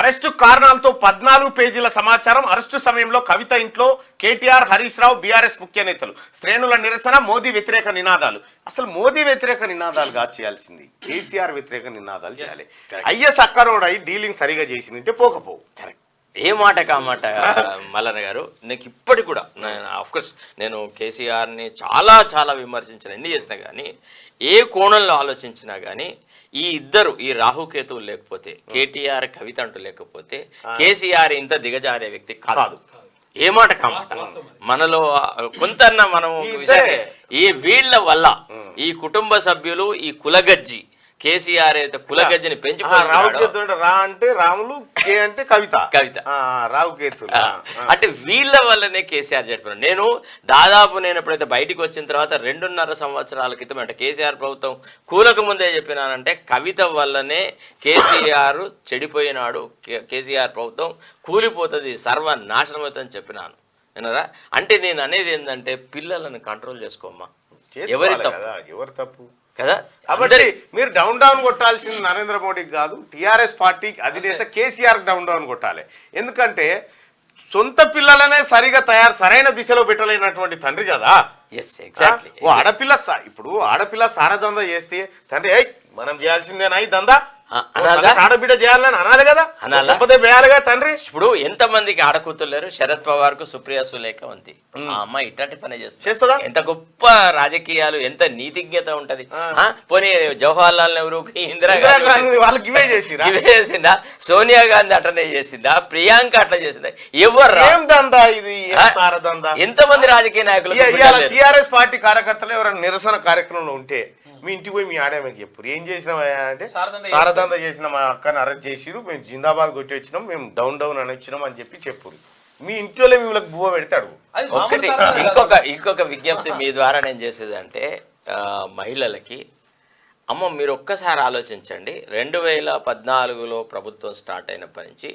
Arrest కారణాలతో 14 పేజీల సమాచారం. అరెస్టు సమయంలో కవిత ఇంట్లో కేటీఆర్, హరీష్ రావు, బీఆర్ఎస్ ముఖ్య నేతలు, శ్రేణుల నిరసన, మోదీ వ్యతిరేక నినాదాలు. అసలు మోదీ వ్యతిరేక నినాదాలుగా చేయాల్సింది కేసీఆర్ వ్యతిరేక నినాదాలు చేయాలి. ఐఎస్ అక్కరోడై డీలింగ్ సరిగా చేసిందంటే పోకపోవు. కరెక్ట్. ఏ మాట కామాట మల్లన్న గారు. నాకు ఇప్పటికి కూడా ఆఫ్కోర్స్ నేను కేసీఆర్ని చాలా చాలా విమర్శించిన, ఎన్ని చేసినా కానీ, ఏ కోణంలో ఆలోచించినా కానీ, ఈ ఇద్దరు ఈ రాహుకేతువులు లేకపోతే, కేటీఆర్ కవిత అంటూ లేకపోతే కేసీఆర్ ఇంత దిగజారే వ్యక్తి కాదు. ఏ మాట కామాట. మనలో కొంతన్నా మనం ఈ వీళ్ళ వల్ల ఈ కుటుంబ సభ్యులు, ఈ కులగజ్జి కేసీఆర్ అయితే కులగజ్జిని పెంచిపోయాడు. రా అంటే రాములు, కే అంటే కవిత, రావుకేతులు అంటే వీళ్ళ వల్లనే కేసీఆర్ చెప్పాను. నేను ఎప్పుడైతే బయటికి వచ్చిన తర్వాత 2.5 సంవత్సరాల క్రితం అంటే కేసీఆర్ ప్రభుత్వం కూలకు ముందే చెప్పినానంటే కవిత వల్లనే కేసీఆర్ చెడిపోయినాడు, కేసీఆర్ ప్రభుత్వం కూలిపోతుంది, సర్వనాశనం అవుతుందని చెప్పినాను. వినరా? అంటే నేను అనేది ఏంటంటే పిల్లలను కంట్రోల్ చేసుకోమ్మా. ఎవరు తప్పు కదా? కాబట్టి మీరు డౌన్ కొట్టాల్సింది నరేంద్ర మోడీకి కాదు, టీఆర్ఎస్ పార్టీకి అధినేత కేసీఆర్ డౌన్ కొట్టాలి. ఎందుకంటే సొంత పిల్లలనే సరిగా సరైన దిశలో పెట్టలేనటువంటి తండ్రి కదా. ఆడపిల్ల సారదందా చేస్తే తండ్రి మనం చేయాల్సిందేనా ఈ దందా, ఆడబిడ్డ చేయాలని అనాలి కదా, వేయాలిగా తండ్రి. ఇప్పుడు ఎంత మందికి ఆడకూతురు లేరు? శరద్ పవార్ కు సుప్రియా సులేఖ ఉంది. ఆ అమ్మాయి ఇట్లాంటి పని చేస్తుందా? ఎంత గొప్ప రాజకీయాలు, ఎంత నీతిజ్ఞత ఉంటది. పోనీ జవహర్ లాల్ నెహ్రూ, ఇందిరాగాంధీ వాళ్ళకి ఇవే చేసిందా? సోనియా గాంధీ అట్లనే చేసిందా? ప్రియాంక అట్లా చేసిందా? ఎవరు ఎంతమంది రాజకీయ నాయకులు టీఆర్ఎస్ పార్టీ కార్యకర్తలు ఎవరైనా నిరసన కార్యక్రమంలో ఉంటే మీ ఇంటికి పోయి మీ ఆడేమని చెప్పు, ఏం చేసినావా అంటే సారదంద చేసిన మా అక్కని అరెస్ట్ చేసిరు, మేము జిందాబాద్ కొట్టి వచ్చినాం, మేము డౌన్ అని వచ్చినాం అని చెప్పి చెప్పు. మీ ఇంట్లో మిమ్మల్ని బువ్వ పెడతాడు. ఒకటి ఇంకొక విజ్ఞప్తి మీ ద్వారా నేను చేసేది అంటే మహిళలకి, అమ్మ మీరు ఒక్కసారి ఆలోచించండి. 2014లో ప్రభుత్వం స్టార్ట్ అయినప్పటి నుంచి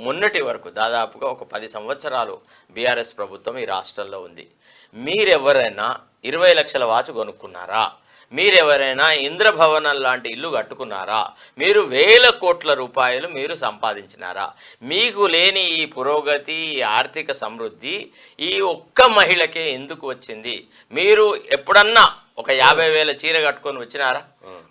మొన్నటి వరకు దాదాపుగా ఒక 10 సంవత్సరాలు బీఆర్ఎస్ ప్రభుత్వం ఈ రాష్ట్రంలో ఉంది. మీరెవరైనా 20 లక్షల వాచ్ కొనుక్కున్నారా? మీరెవరైనా ఇంద్రభవనం లాంటి ఇల్లు కట్టుకున్నారా? మీరు 1000 కోట్ల రూపాయలు మీరు సంపాదించినారా? మీకు లేని ఈ పురోగతి, ఈ ఆర్థిక సమృద్ధి ఈ ఒక్క మహిళకే ఎందుకు వచ్చింది? మీరు ఎప్పుడన్నా ఒక 50,000 చీర కట్టుకొని వచ్చినారా?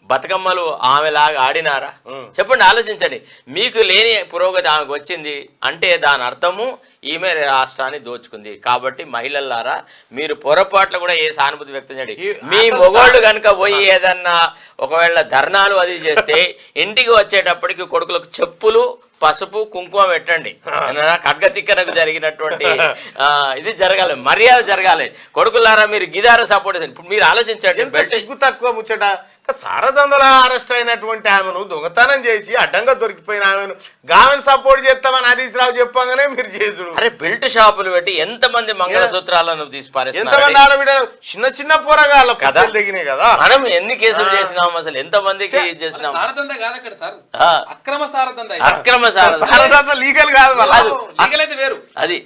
బతుకమ్మలు ఆమెలాగా ఆడినారా? చెప్పండి, ఆలోచించండి. మీకు లేని పురోగతి ఆమెకు వచ్చింది అంటే దాని అర్థము ఈమె రాష్ట్రాన్ని దోచుకుంది. కాబట్టి మహిళలారా, మీరు పొరపాట్లు కూడా ఏ సానుభూతి వ్యక్తం చేయండి. మీ మొగోళ్ళు కనుక పోయి ఏదన్నా ఒకవేళ ధర్నాలు అది చేస్తే ఇంటికి వచ్చేటప్పటికి కొడుకులకు చెప్పులు, పసుపు, కుంకుమ పెట్టండి. ఖడ్గతిక్కనకు జరిగినటువంటి ఇది జరగాలి, మర్యాద జరగాలి. కొడుకులారా మీరు గిదార సపోర్ట్ చేయండి. ఇప్పుడు మీరు ఆలోచించండి, సిగ్గు తక్కువ ముచ్చట. సారదందల అరెస్ట్ అయినటువంటి ఆమెను దొంగతనం చేసి అడ్డంగా దొరికిపోయిన ఆమెను సపోర్ట్ చేస్తామని హరీష్ రావు చెప్పగానే మీరు చేసుడు. అరే బెల్ట్ షాపులు పెట్టి ఎంతమంది మంగళసూత్రాలను తీసిపారేసి, ఎంతమంది ఆడబిడ్డ చిన్న పోరగాళ్ళ కథలు దిగినాయి కదా. మనం ఎన్ని కేసులు చేసినాం, అసలు ఎంత మందికి చేసినాం? అక్రమ సారదంద లీగల్ కాదు, అది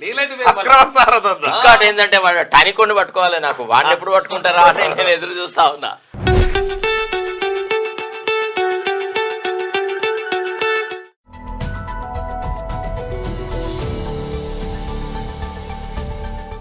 అక్రమ సారదంద. ఇంకోటి ఏంటంటే వాడు టనికొండి పట్టుకోవాలి. నాకు వాడిని ఎప్పుడు పట్టుకుంటారా అని నేను ఎదురు చూస్తా ఉన్నా.